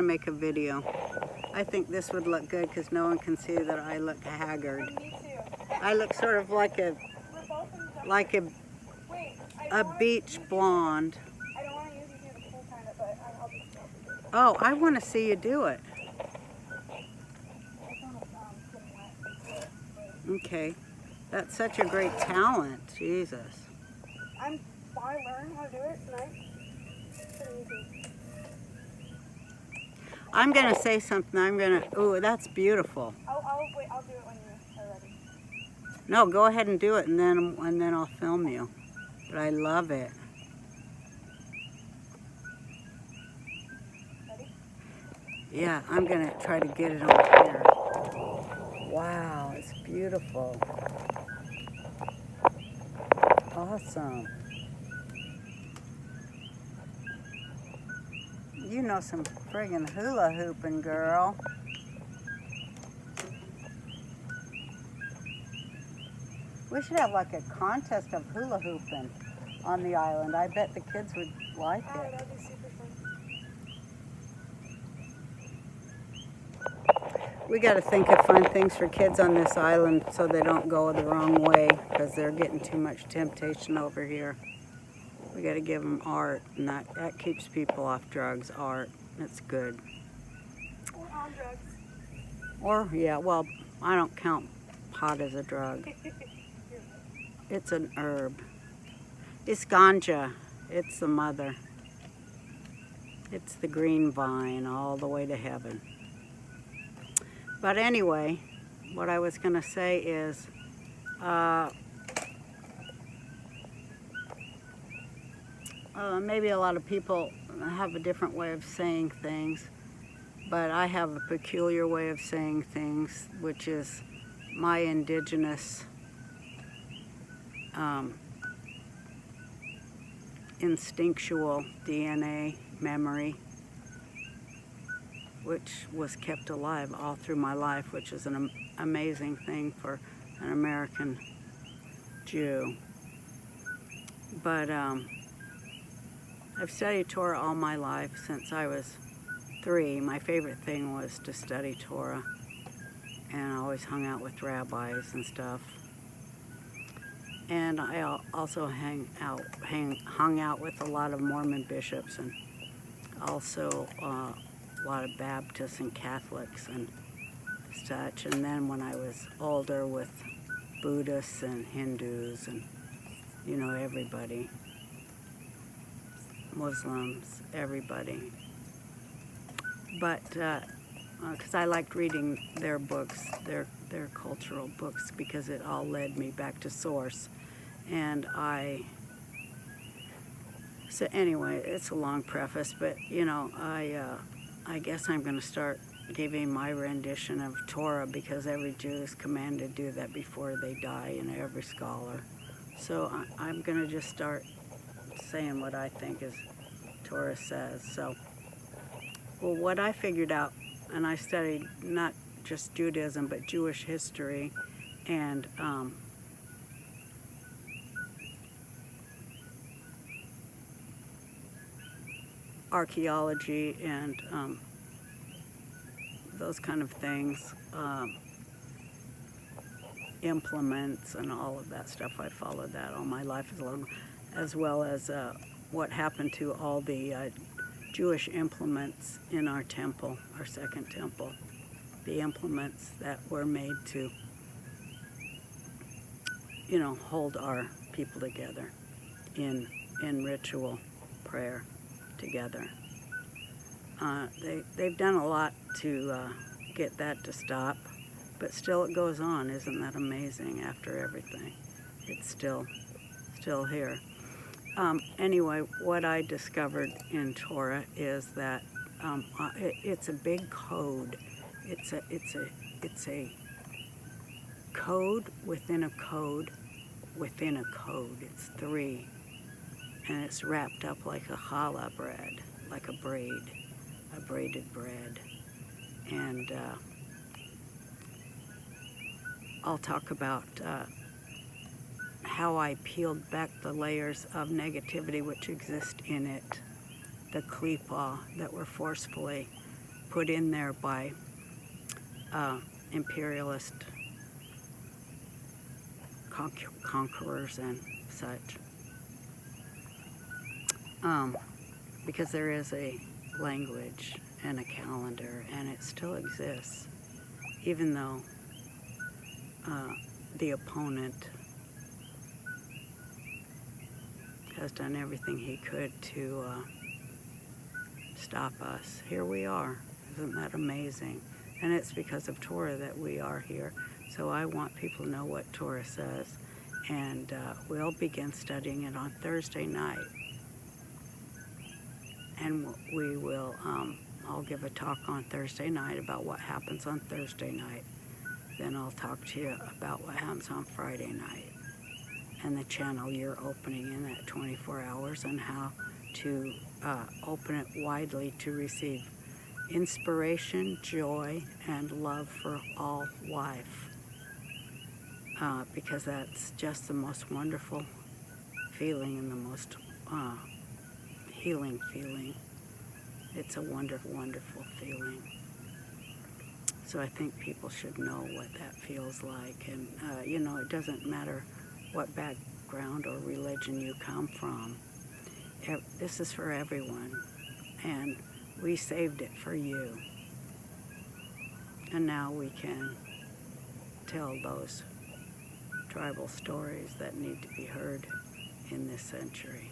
Make a video. I think this would look good because no one can see that I look haggard. And me too. I look sort of like a We're both in the like a, Wait, a beach blonde. I don't want to use you here the full time, but I'll be still. Oh, I want to see you do it. Okay, that's such a great talent. Jesus. I learned how to do it tonight. It's pretty easy. I'm gonna say something. Ooh, that's beautiful. I'll do it when you're ready. No, go ahead and do it, and then I'll film you. But I love it. Ready? Yeah, I'm gonna try to get it on here. Wow, it's beautiful. Awesome. You know some friggin' hula hooping, girl. We should have like a contest of hula hooping on the island. I bet the kids would like Oh, it. that'd be super fun. We got to think of fun things for kids on this island so they don't go the wrong way because they're getting too much temptation over here. We got to give them art, and that keeps people off drugs. Art, that's good. Or on drugs. Or, yeah, well, I don't count pot as a drug. It's an herb. It's ganja. It's the mother. It's the green vine all the way to heaven. But anyway, what I was going to say is, maybe a lot of people have a different way of saying things, but I have a peculiar way of saying things, which is my indigenous instinctual DNA memory, which was kept alive all through my life, which is an amazing thing for an American Jew. But I've studied Torah all my life since I was 3. My favorite thing was to study Torah, and I always hung out with rabbis and stuff. And I also hung out with a lot of Mormon bishops, and also a lot of Baptists and Catholics and such. And then when I was older, with Buddhists and Hindus and, you know, everybody. Muslims, everybody. But because I liked reading their books, their cultural books, because it all led me back to source. And so anyway, it's a long preface, but you know, I guess I'm going to start giving my rendition of Torah, because every Jew is commanded to do that before they die, and every scholar. So I'm going to just start saying what I think is Torah says. So, well, what I figured out, and I studied not just Judaism, but Jewish history and archaeology and those kind of things, implements and all of that stuff. I followed that all my life, as well as what happened to all the Jewish implements in our temple, our second temple, the implements that were made to, you know, hold our people together in ritual prayer together. They've done a lot to get that to stop, but still it goes on. Isn't that amazing? After everything, it's still here. Anyway, what I discovered in Torah is that it's a big code. It's a code within a code within a code. It's 3, and it's wrapped up like a challah bread, like a braided bread. And I'll talk about how I peeled back the layers of negativity which exist in it, the klipa that were forcefully put in there by imperialist conquerors and such. Because there is a language and a calendar, and it still exists, even though the opponent has done everything he could to stop us. Here we are. Isn't that amazing? And it's because of Torah that we are here. So I want people to know what Torah says, and we'll begin studying it on Thursday night. And we will, I'll give a talk on Thursday night about what happens on Thursday night. Then I'll talk to you about what happens on Friday night and the channel you're opening in that 24 hours and how to open it widely to receive inspiration, joy, and love for all life. Because that's just the most wonderful feeling and the most healing feeling. It's a wonderful, wonderful feeling. So I think people should know what that feels like. And, you know, it doesn't matter what background or religion you come from. This is for everyone. And we saved it for you. And now we can tell those tribal stories that need to be heard in this century.